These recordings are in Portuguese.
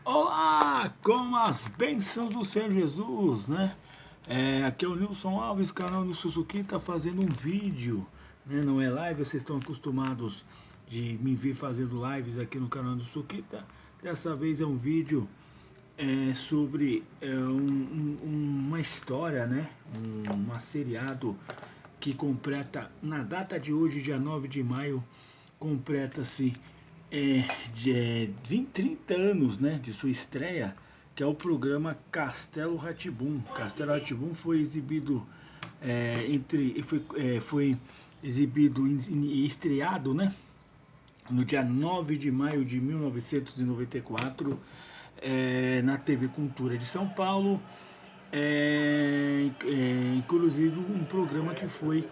Olá, com as bênçãos do Senhor Jesus, né? Aqui é o Nilson Alves, canal do Suzuki, tá fazendo um vídeo, né? Não é live, vocês estão acostumados de me ver fazendo lives aqui no canal do Sukita. Dessa vez é um vídeo sobre uma história, né? Uma seriado que completa, na data de hoje, dia 9 de maio, completa-se 30 anos, né, de sua estreia, que é o programa Castelo Rá Tim. Castelo Rá Tim foi exibido foi exibido e estreado, né, no dia 9 de maio de 1994, na TV Cultura de São Paulo, inclusive um programa que foi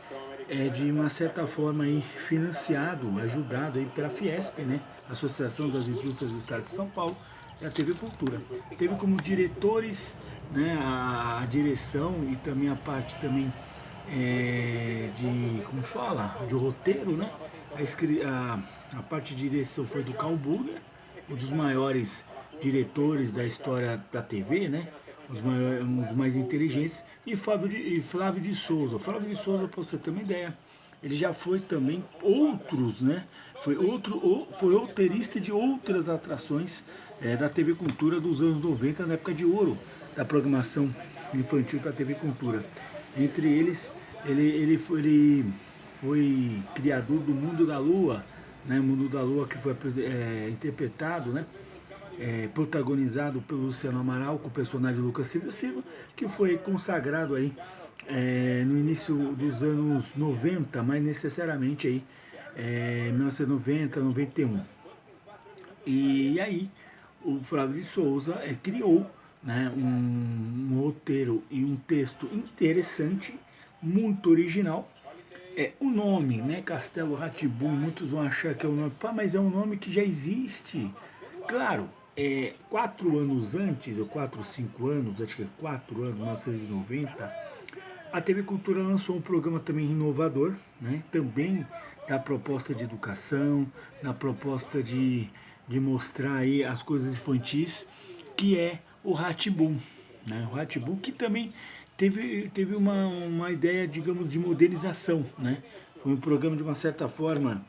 de uma certa forma aí, financiado, ajudado aí pela Fiesp, né? Associação das Indústrias do Estado de São Paulo, e a TV Cultura. Teve como diretores, né, a direção e também a parte também como fala, de roteiro, né? A parte de direção foi do Carl Burger, um dos maiores diretores da história da TV, né? Um dos mais inteligentes, e Flávio de Souza. Flávio de Souza, para você ter uma ideia, ele já foi também outros, né? Foi roteirista de outras atrações da TV Cultura dos anos 90, na época de ouro da programação infantil da TV Cultura. Entre eles, ele foi criador do Mundo da Lua, né? Mundo da Lua, que foi interpretado, né? Protagonizado pelo Luciano Amaral, com o personagem Lucas Silva, que foi consagrado aí no início dos anos 90, mais necessariamente aí 1990, 91. E aí o Flávio de Souza criou, né, um roteiro e um texto interessante, muito original. O nome, né, Castelo Rá Tim, muitos vão achar que é um nome, mas é um nome que já existe. Claro, 4 anos antes, ou 4, 5 anos, acho que é 4 anos, 1990, a TV Cultura lançou um programa também inovador, né? Também da proposta de educação, na proposta de mostrar aí as coisas infantis, que é o Rá-Tim-Bum, né? O Rá-Tim-Bum, que também teve uma ideia, digamos, de modernização, né? Foi um programa de uma certa forma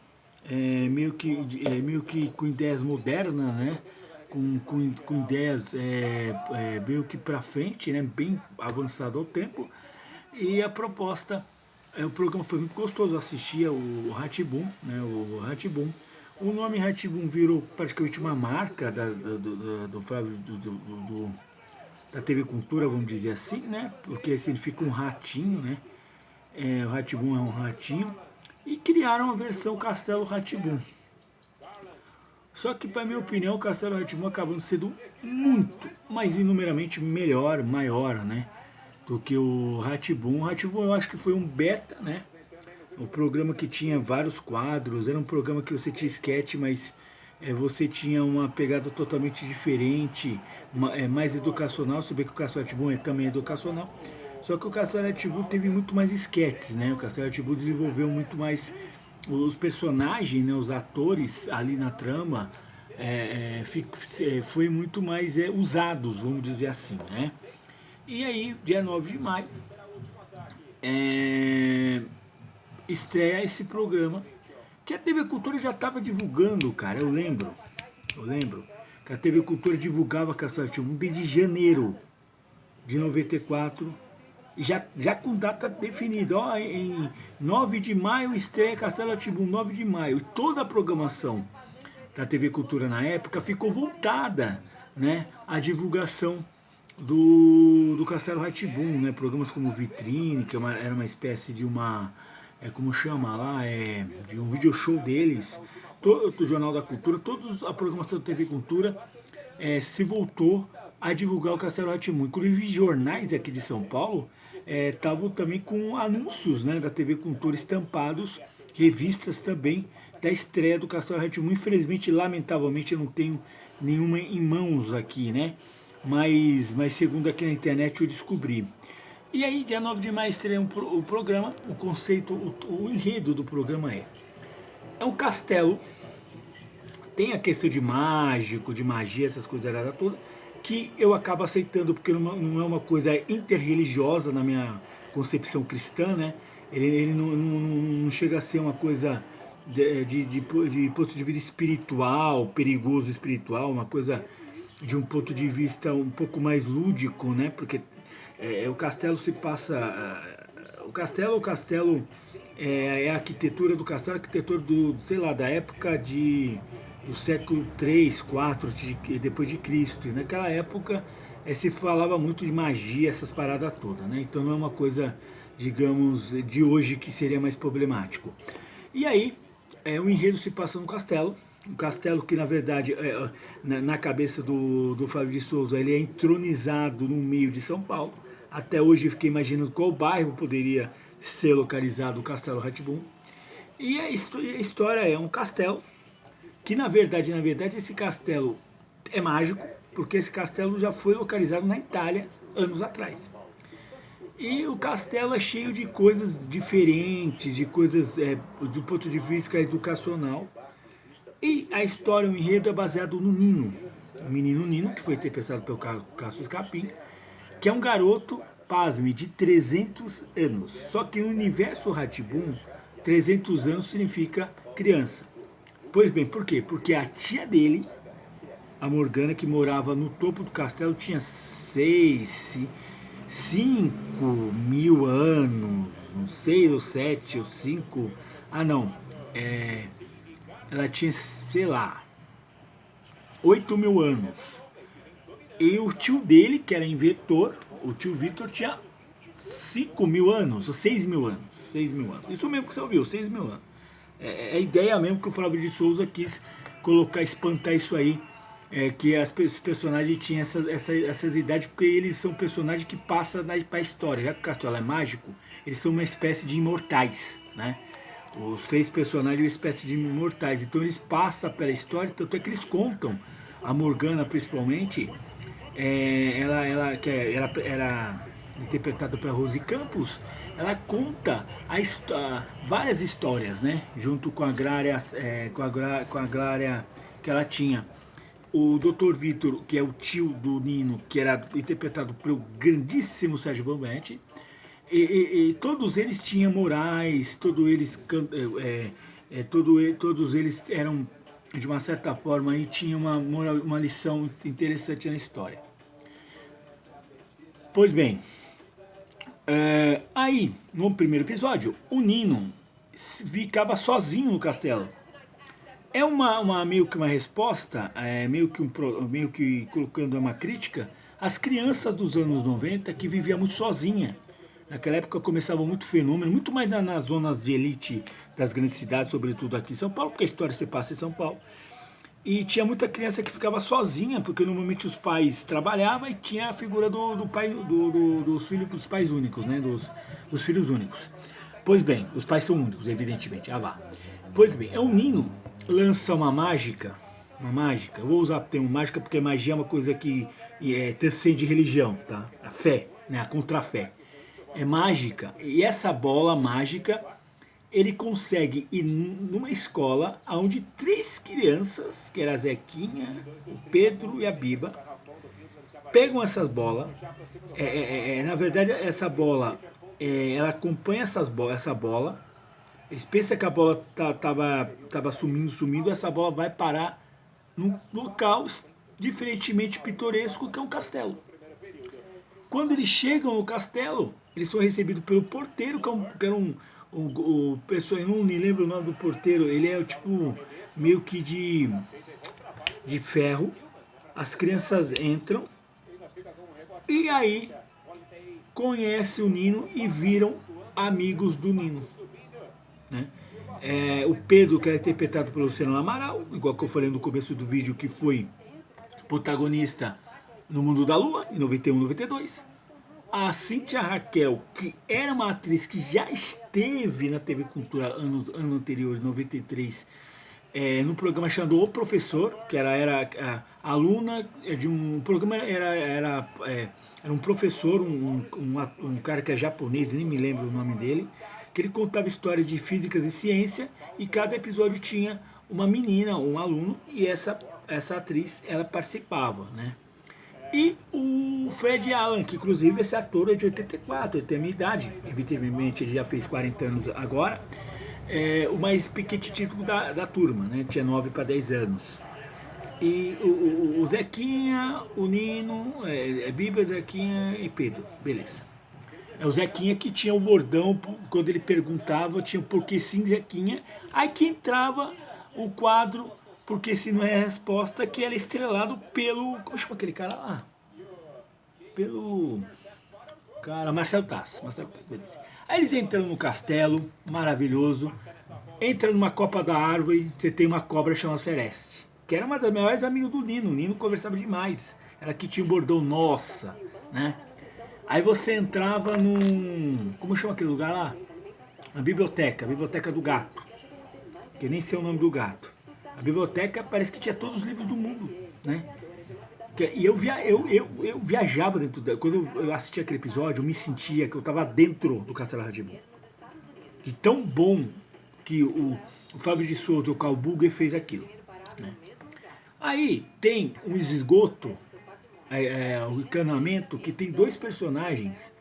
meio que com ideias modernas, né? Com ideias meio que para frente, né? Bem avançado ao tempo, e a proposta, o programa foi muito gostoso, eu assistia o Rá-Tim-Bum, né, o Rá-Tim-Bum. O nome Rá-Tim-Bum virou praticamente uma marca do Flávio, da TV Cultura, vamos dizer assim, né, porque significa um ratinho, né, o Rá-Tim-Bum é um ratinho, e criaram a versão Castelo Rá-Tim-Bum. Só que, para minha opinião, o Castelo Rá-Tim-Bum acabou sendo muito, mas inumeramente melhor, maior, né? Do que o Rá-Tim-Bum. O Rá-Tim-Bum eu acho que foi um beta, né? Um programa que tinha vários quadros, era um programa que você tinha sketch, mas você tinha uma pegada totalmente diferente, mais educacional. Se bem que o Castelo Rá-Tim-Bum também é educacional. Só que o Castelo Rá-Tim-Bum teve muito mais sketches, né? O Castelo Rá-Tim-Bum desenvolveu muito mais os personagens, né, os atores ali na trama, foi muito mais usados, vamos dizer assim, né? E aí, dia 9 de maio, é, estreia esse programa que a TV Cultura já estava divulgando, cara, eu lembro que a TV Cultura divulgava Castelo Rá-Tim-Bum desde janeiro de 94, já com data definida. Ó, em 9 de maio estreia Castelo Rá-Tim-Bum, 9 de maio. E toda a programação da TV Cultura na época ficou voltada, né, à divulgação do Castelo Rá-Tim-Bum, né? Programas como Vitrine, que era uma espécie de uma, como chama lá, de um video show deles, todo o Jornal da Cultura, toda a programação da TV Cultura se voltou a divulgar o Castelo Rá-Tim-Bum. Inclusive jornais aqui de São Paulo estavam também com anúncios, né, da TV Cultura estampados, revistas também da estreia do Castelo Rá-Tim-Bum. Infelizmente, lamentavelmente, eu não tenho nenhuma em mãos aqui, né? Mas segundo aqui na internet eu descobri. E aí, dia 9 de maio estreia o programa, o conceito, o enredo do programa é um castelo tem a questão de mágico, de magia, essas coisas todas, que eu acabo aceitando, porque não é uma coisa interreligiosa na minha concepção cristã, né? Ele não chega a ser uma coisa de ponto de vista espiritual, perigoso espiritual, uma coisa de um ponto de vista um pouco mais lúdico, né? Porque o castelo se passa... o castelo é a arquitetura do castelo, a arquitetura sei lá, da época do século 3, 4 depois de Cristo. E naquela época se falava muito de magia, essas paradas todas, né? Então não é uma coisa, digamos, de hoje que seria mais problemático. E aí, o enredo se passa no castelo, um castelo que na verdade, na cabeça do Fábio de Souza, ele é entronizado no meio de São Paulo. Até hoje eu fiquei imaginando qual bairro poderia ser localizado o Castelo Rá-Tim-Bum. E a história é um castelo, que na verdade esse castelo é mágico, porque esse castelo já foi localizado na Itália anos atrás. E o castelo é cheio de coisas diferentes, de coisas do ponto de vista educacional. E a história, o enredo é baseado no Nino, o menino Nino, que foi interpretado pelo Cássio Escapim, que é um garoto, pasme, de 300 anos. Só que no universo Rá-Tim-Bum, 300 anos significa criança. Pois bem, por quê? Porque a tia dele, a Morgana, que morava no topo do castelo, tinha 5 mil anos, não sei, ou 7, ou 5... Ah, não. Ela tinha, sei lá, 8 mil anos. E o tio dele, que era inventor, o tio Vitor, tinha 5 mil anos, ou 6 mil anos. 6 mil anos. Isso mesmo que você ouviu, 6 mil anos. É a ideia mesmo que o Fábio de Souza quis colocar, espantar isso aí. Que os personagens tinham essas idades, porque eles são personagens que passam para a história. Já que o castelo é mágico, eles são uma espécie de imortais, né? Os 3 personagens são uma espécie de imortais. Então eles passam pela história, tanto é que eles contam. A Morgana, principalmente, ela que era interpretada pela Rose Campos, ela conta várias histórias, né? Junto com a Glária, com a Glária que ela tinha. O Dr. Vitor, que é o tio do Nino, que era interpretado pelo grandíssimo Sérgio Bombete, e todos eles tinham morais, todos eles eram, de uma certa forma, e tinham uma lição interessante na história. Pois bem, aí, no primeiro episódio, o Nino ficava sozinho no castelo. É meio que uma resposta, meio que colocando uma crítica às crianças dos anos 90 que viviam muito sozinha. Naquela época começava muito fenômeno, muito mais nas zonas de elite das grandes cidades, sobretudo aqui em São Paulo, porque a história se passa em São Paulo. E tinha muita criança que ficava sozinha, porque normalmente os pais trabalhavam e tinha a figura do pai, dos filhos, dos pais únicos, né? Dos filhos únicos. Pois bem, os pais são únicos, evidentemente. Pois bem, o Nino lança uma mágica, eu vou usar o termo mágica porque magia é uma coisa que transcende religião, tá? A fé, né? A contrafé. É mágica, e essa bola mágica, ele consegue ir numa escola onde 3 crianças, que era a Zequinha, o Pedro e a Biba, pegam essas bolas, na verdade essa bola, ela acompanha essa bola. Eles pensam que a bola estava sumindo, essa bola vai parar num local diferentemente pitoresco, que é um castelo. Quando eles chegam no castelo, eles são recebidos pelo porteiro, que era o pessoal, eu não me lembro o nome do porteiro, ele é tipo meio que de ferro. As crianças entram e aí conhecem o Nino e viram amigos do Nino, né? O Pedro, que era interpretado pelo Luciano Amaral, igual que eu falei no começo do vídeo, que foi protagonista no Mundo da Lua, em 91, 92. A Cíntia Raquel, que era uma atriz que já esteve na TV Cultura ano anterior, em 93, no programa chamado O Professor, que era aluna de um programa, era um professor, um cara que é japonês, nem me lembro o nome dele, que ele contava histórias de físicas e ciência, e cada episódio tinha uma menina, um aluno, e essa atriz, ela participava, né? E o Fred Allen, que inclusive esse ator é de 84, ele tem a minha idade, evidentemente ele já fez 40 anos agora, o mais pequititico da turma, né? Tinha 9 para 10 anos. E o Zequinha, o Nino, Bíblia, Zequinha e Pedro, beleza. É o Zequinha que tinha o bordão, quando ele perguntava, tinha o porquê sim Zequinha, aí que entrava o quadro porque se não é a resposta, que era estrelado pelo, como chama aquele cara lá? Pelo cara, Marcelo Taz, beleza. Aí eles entram no castelo, maravilhoso, entra numa copa da árvore, você tem uma cobra chamada Celeste, que era uma das melhores amigas do Nino. O Nino conversava demais, ela que tinha um bordão nossa, né? Aí você entrava num, como chama aquele lugar lá? A biblioteca do gato, que nem sei o nome do gato. A biblioteca parece que tinha todos os livros do mundo, né? E eu viajava dentro da... Quando eu assistia aquele episódio, eu me sentia que eu estava dentro do Castelo Rá-Tim-Bum. De tão bom que o Fábio de Souza, o Carl Burger, fez aquilo, né? Aí tem um esgoto, o encanamento, que tem dois personagens,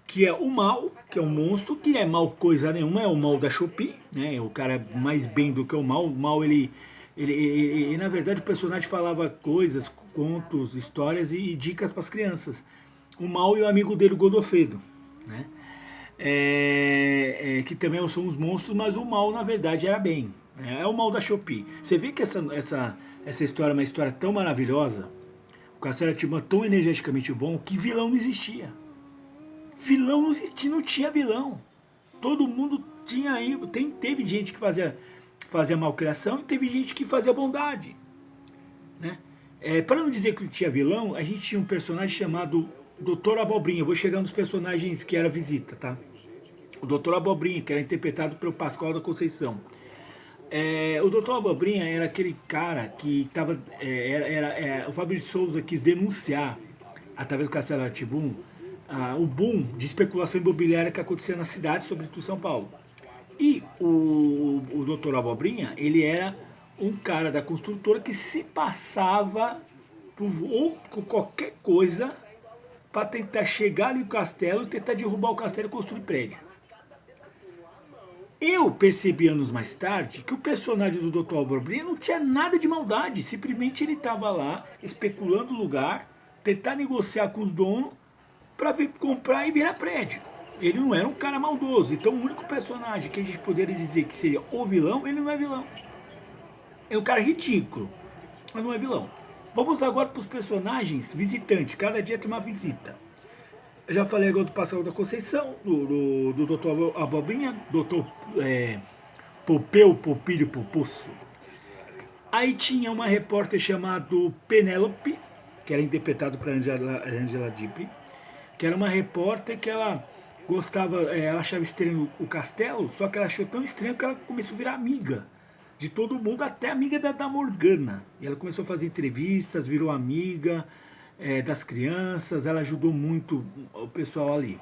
que é o mal, que é um monstro, que é mal coisa nenhuma, é o mal da Shopee, né? O cara é mais bem do que o mal. O mal, ele na verdade, o personagem falava coisas, contos, histórias e dicas para as crianças. O mal e o amigo dele, o Godofredo, né? Que também são os monstros, mas o mal, na verdade, era bem. É o mal da Shopee. Você vê que essa história é uma história tão maravilhosa, o Castelo Rá-Tim-Bum tão energeticamente bom, que vilão não existia. Vilão não existia, não tinha vilão. Todo mundo tinha aí. Teve gente que fazia malcriação e teve gente que fazia bondade, né? Para não dizer que não tinha vilão, a gente tinha um personagem chamado Doutor Abobrinha. Eu vou chegar nos personagens que era visita, tá? O Doutor Abobrinha, que era interpretado pelo Pascoal da Conceição. O Doutor Abobrinha era aquele cara que estava. O Fábio de Souza quis denunciar, através do Castelo Rá-Tim-Bum, o boom de especulação imobiliária que acontecia na cidade, sobretudo São Paulo. E o Dr. Abobrinha, ele era um cara da construtora que se passava por qualquer coisa para tentar chegar ali no castelo e tentar derrubar o castelo e construir prédio. Eu percebi anos mais tarde que o personagem do Dr. Abobrinha não tinha nada de maldade, simplesmente ele estava lá especulando o lugar, tentar negociar com os donos para vir comprar e virar prédio. Ele não era um cara maldoso. Então o único personagem que a gente poderia dizer que seria o vilão, ele não é vilão. É um cara ridículo, mas não é vilão. Vamos agora para os personagens visitantes. Cada dia tem uma visita. Eu já falei agora do Pascoal da Conceição, do Dr. Abobrinha, Dr. Popeu, Popilho, Popoço. Aí tinha uma repórter chamada Penélope, que era interpretada por Angela Dipp, que era uma repórter que ela gostava, ela achava estranho o castelo, só que ela achou tão estranho que ela começou a virar amiga de todo mundo, até amiga da Morgana. E ela começou a fazer entrevistas, virou amiga das crianças, ela ajudou muito o pessoal ali.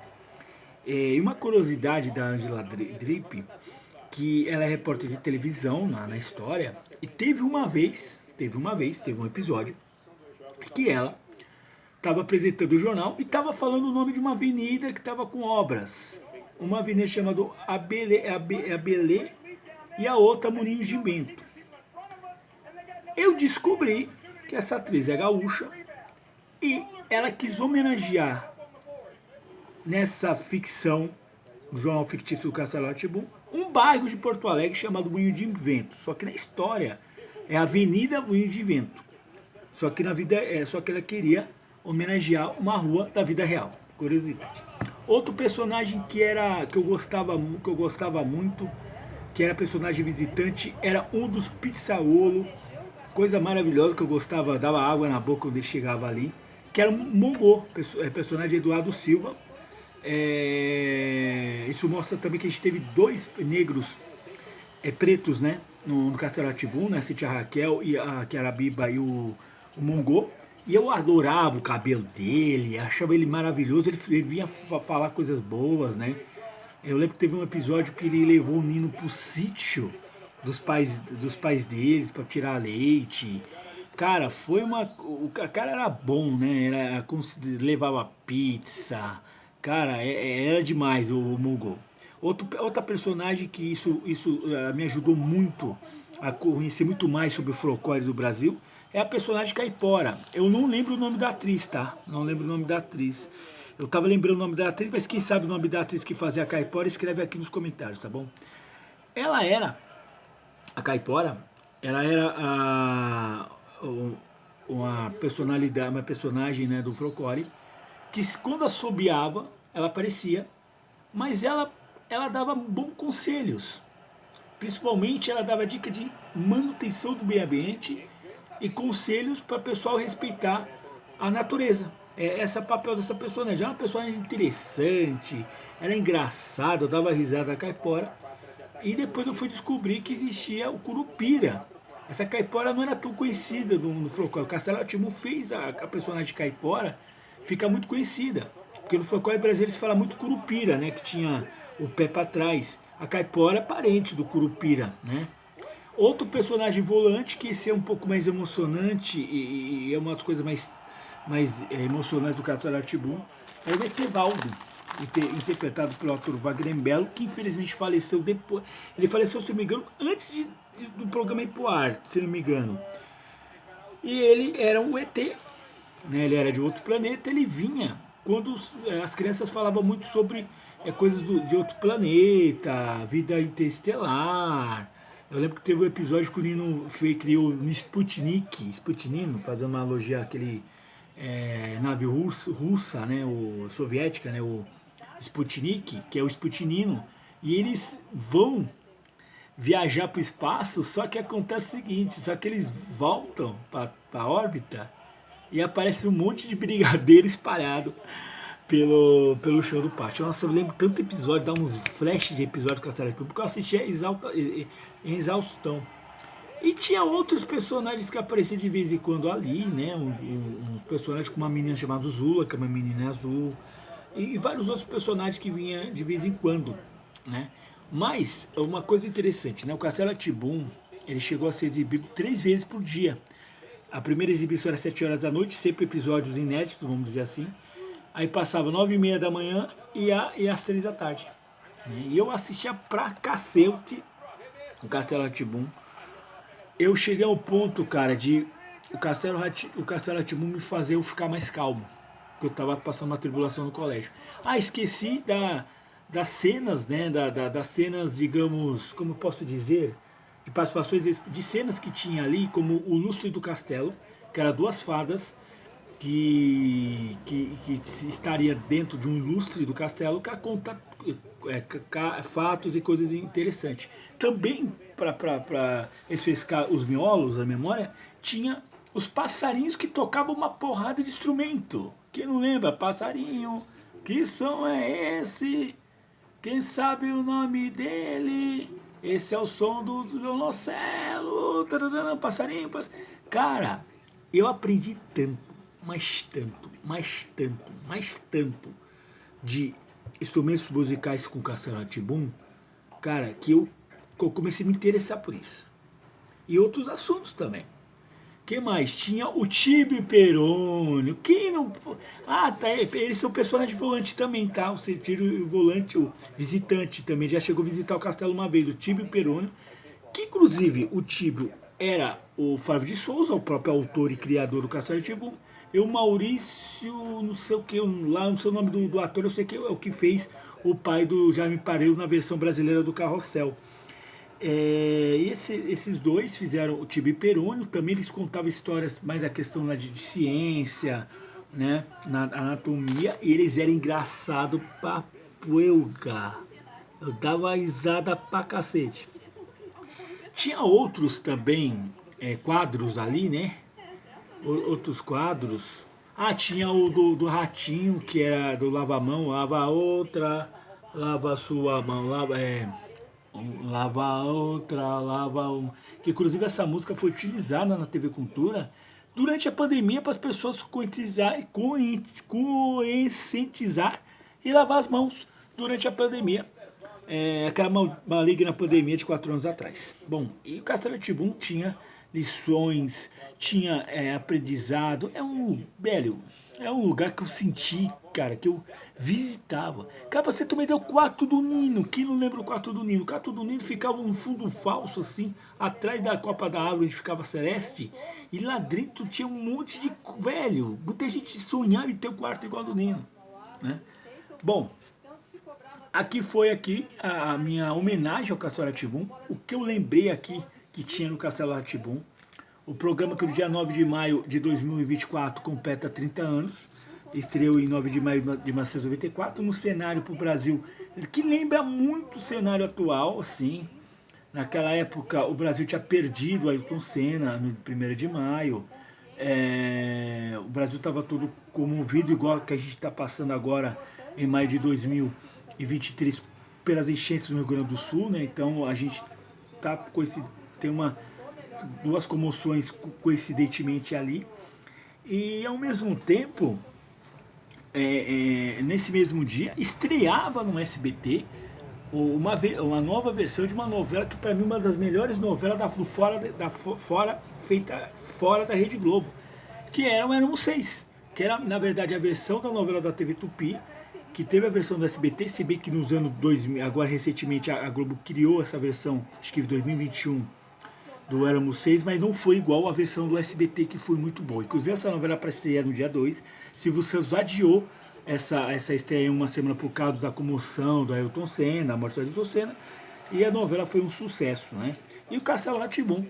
E uma curiosidade da Angela Dipp, que ela é repórter de televisão na história, e teve um episódio, que ela estava apresentando o jornal e estava falando o nome de uma avenida que estava com obras. Uma avenida chamada Abelê e a outra Moinhos de Vento. Eu descobri que essa atriz é gaúcha e ela quis homenagear nessa ficção do jornal fictício do Castelo Rá-Tim-Bum um bairro de Porto Alegre chamado Moinho de Vento. Só que na história é a Avenida Moinho de Vento. Só que ela queria homenagear uma rua da vida real. Curiosidade. Outro personagem que eu gostava muito, que era personagem visitante, era um dos pizzaolo. Coisa maravilhosa que eu gostava, dava água na boca quando ele chegava ali, que era um Mongô, personagem de Eduardo Silva. Isso mostra também que a gente teve dois negros pretos, né, no Castelo Rá-Tim-Bum, né, a Tia Raquel, que era a Biba, e o Mongô. E eu adorava o cabelo dele, achava ele maravilhoso, ele vinha falar coisas boas, né? Eu lembro que teve um episódio que ele levou o Nino pro sítio dos pais deles para tirar leite. Cara, foi uma. O cara era bom, né? Levava pizza. Cara, era demais o Mugol. Outra personagem que isso me ajudou muito a conhecer muito mais sobre o folclore do Brasil é a personagem Caipora. Eu não lembro o nome da atriz, tá? Não lembro o nome da atriz. Eu tava lembrando o nome da atriz, mas quem sabe o nome da atriz que fazia a Caipora, escreve aqui nos comentários, tá bom? Ela era a Caipora, ela era uma personalidade, uma personagem, né, do folclore, que quando assobiava, ela aparecia, mas ela dava bons conselhos. Principalmente ela dava dica de manutenção do meio ambiente e conselhos para o pessoal respeitar a natureza. Esse é o papel dessa personagem. É uma personagem interessante, ela é engraçada, eu dava risada da Caipora. E depois eu fui descobrir que existia o Curupira. Essa Caipora não era tão conhecida no folclore. O Castelo Rá-Tim-Bum fez a personagem Caipora ficar muito conhecida. Porque no folclore brasileiro se fala muito Curupira, né? Que tinha o pé para trás. A Caipora é parente do Curupira, né? Outro personagem volante, que esse é um pouco mais emocionante e é uma das coisas mais emocionantes do Castelo Rá-Tim-Bum, é o Etevaldo, interpretado pelo ator Wagner Belo, que infelizmente faleceu depois. Ele faleceu, se não me engano, antes do programa ir pro ar, se não me engano. E ele era um ET, né? Ele era de outro planeta, ele vinha quando as crianças falavam muito sobre coisas de outro planeta, vida interestelar. Eu lembro que teve um episódio que o Nino criou no Sputnino, fazendo uma analogia àquele nave russa, né, soviética, né, o Sputnik, que é o Sputnino, e eles vão viajar para o espaço, só que acontece o seguinte, só que eles voltam para a órbita e aparece um monte de brigadeiro espalhado pelo chão do pátio. Nossa, eu lembro tanto episódio, dá uns flashes de episódio do Castelo Rá-Tim-Bum, porque eu assistia em exaustão. E tinha outros personagens que apareciam de vez em quando ali, né? Uns personagens com uma menina chamada Zula, que é uma menina azul, e vários outros personagens que vinham de vez em quando, né? Mas, uma coisa interessante, né? O Castelo Rá-Tim-Bum, ele chegou a ser exibido 3 vezes por dia. A primeira exibição era às 7 horas da noite, sempre episódios inéditos, vamos dizer assim. Aí passava 9h30 da manhã e às 3 da tarde. E eu assistia pra cacete o Castelo Rá-Tim-Bum. Eu cheguei ao ponto, cara, de o Castelo Rá-Tim-Bum me fazer eu ficar mais calmo. Porque eu tava passando uma tribulação no colégio. Ah, esqueci das cenas, né? Das cenas, digamos, como eu posso dizer, de participações de cenas que tinha ali, como o Lustre do Castelo, que era 2 fadas que estaria dentro de um ilustre do castelo que conta fatos e coisas interessantes. Também, para refrescar os miolos, a memória, tinha os passarinhos que tocavam uma porrada de instrumento. Quem não lembra? Passarinho, que som é esse? Quem sabe o nome dele? Esse é o som do violoncelo. Passarinho. Cara, eu aprendi tanto, mais tanto de instrumentos musicais com Castelo Rá-Tim-Bum, cara, que eu comecei a me interessar por isso. E outros assuntos também. Que mais? Tinha o Tibio Perônio. Quem não. Ah, tá. Eles são personagens volantes também, tá? Você tira o volante, o visitante também. Já chegou a visitar o castelo uma vez, o Tibio Perônio. Que inclusive o Tibio era o Flávio de Souza, o próprio autor e criador do Castelo Rá-Tim-Bum. E o Maurício, não sei o que, lá não sei o nome do ator, eu sei que é o que fez o pai do Jaime Pareiro na versão brasileira do Carrossel. Esses dois fizeram o Tibio Perônio, também eles contavam histórias mais a questão de ciência, né, na anatomia, e eles eram engraçados pra puelga. Eu dava risada pra cacete. Tinha outros também quadros ali, né? Outros quadros. Ah, tinha o do ratinho, que era do lava-mão, lava outra, lava sua mão, lava outra, lava uma. Que inclusive essa música foi utilizada na TV Cultura durante a pandemia para as pessoas conscientizar e lavar as mãos durante a pandemia. aquela maligna pandemia de 4 anos atrás. Bom, e o Castelo Rá-Tim-Bum tinha lições, tinha aprendizado. É um lugar que eu senti, cara, que eu visitava. Cara, pra você também deu o Quarto do Nino. Quem não lembra o Quarto do Nino? O Quarto do Nino ficava num fundo falso, assim, atrás da Copa da Árvore, onde ficava Celeste. E lá dentro tinha um monte de. Velho, muita gente sonhava em ter um quarto igual ao do Nino, né? Bom, aqui foi a minha homenagem ao Castelo Rá-Tim-Bum. O que eu lembrei aqui que tinha no Castelo Rá-Tim-Bum. O programa que no dia 9 de maio de 2024 completa 30 anos. Estreou em 9 de maio de 1994, no cenário para o Brasil, que lembra muito o cenário atual, assim. Naquela época o Brasil tinha perdido a Ayrton Senna no 1º de maio. O Brasil estava todo comovido, igual que a gente está passando agora em maio de 2023 pelas enchentes no Rio Grande do Sul, né? Então a gente tá com tem duas comoções coincidentemente ali. E ao mesmo tempo, nesse mesmo dia, estreava no SBT uma nova versão de uma novela que para mim é uma das melhores novelas feita fora da Rede Globo, que era o Éramos Seis, que era na verdade a versão da novela da TV Tupi, que teve a versão do SBT, se bem que nos anos 2000, agora recentemente a Globo criou essa versão, acho que em 2021, do Éramos Seis, mas não foi igual a versão do SBT, que foi muito boa. Inclusive essa novela para estrear no dia 2, Silvio Santos adiou essa estreia em uma semana por causa da comoção do Ayrton Senna, da morte do Ayrton Senna, e a novela foi um sucesso, né? E o Castelo Rá-Tim-Bum,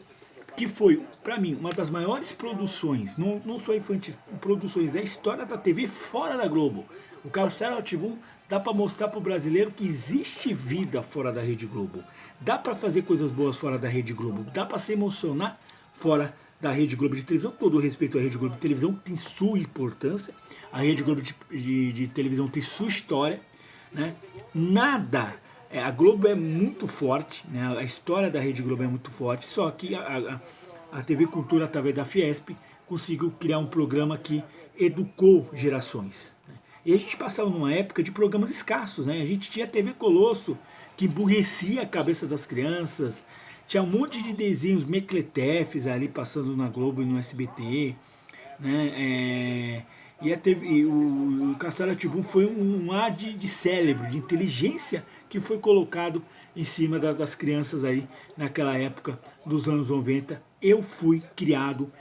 que foi, para mim, uma das maiores produções, não só infantis, produções da história da TV fora da Globo. O Castelo Rá-Tim-Bum dá para mostrar para o brasileiro que existe vida fora da Rede Globo. Dá para fazer coisas boas fora da Rede Globo. Dá para se emocionar fora da Rede Globo de televisão. Todo o respeito à Rede Globo de televisão tem sua importância. A Rede Globo de televisão tem sua história, né? Nada. A Globo é muito forte, né? A história da Rede Globo é muito forte. Só que a TV Cultura, através da Fiesp, conseguiu criar um programa que educou gerações, né? E a gente passava numa época de programas escassos, né? A gente tinha TV Colosso, que emburrecia a cabeça das crianças. Tinha um monte de desenhos mequetrefes ali passando na Globo e no SBT, né? E o Castelo Rá-Tim-Bum foi um ar de cérebro, de inteligência que foi colocado em cima das crianças aí naquela época dos anos 90. Eu fui criado,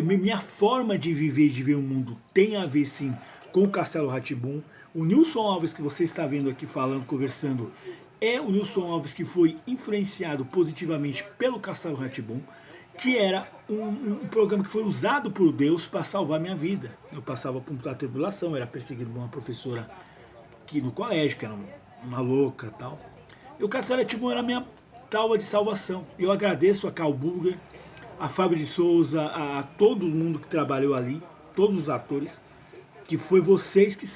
minha forma de viver, de ver o mundo tem a ver sim com o Castelo Rá-Tim-Bum. O Nilson Alves que você está vendo aqui falando, conversando, é o Nilson Alves que foi influenciado positivamente pelo Castelo Rá-Tim-Bum, que era um programa que foi usado por Deus para salvar minha vida. Eu passava por uma tribulação, era perseguido por uma professora aqui no colégio, que era uma louca e tal. E o Castelo Rá-Tim-Bum era a minha tábua de salvação. Eu agradeço a Carl Burger, a Fábio de Souza, a todo mundo que trabalhou ali, todos os atores, que foi vocês que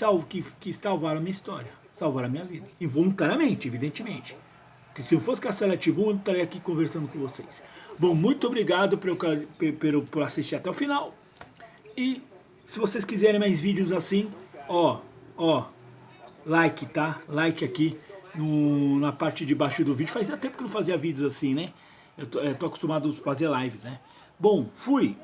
salvaram a minha história, salvaram a minha vida. Involuntariamente, evidentemente. Porque se eu fosse Castelo Rá-Tim-Bum, eu não estaria aqui conversando com vocês. Bom, muito obrigado por assistir até o final. E se vocês quiserem mais vídeos assim, like, tá? Like aqui na parte de baixo do vídeo. Fazia tempo que eu não fazia vídeos assim, né? Eu tô acostumado a fazer lives, né? Bom, fui!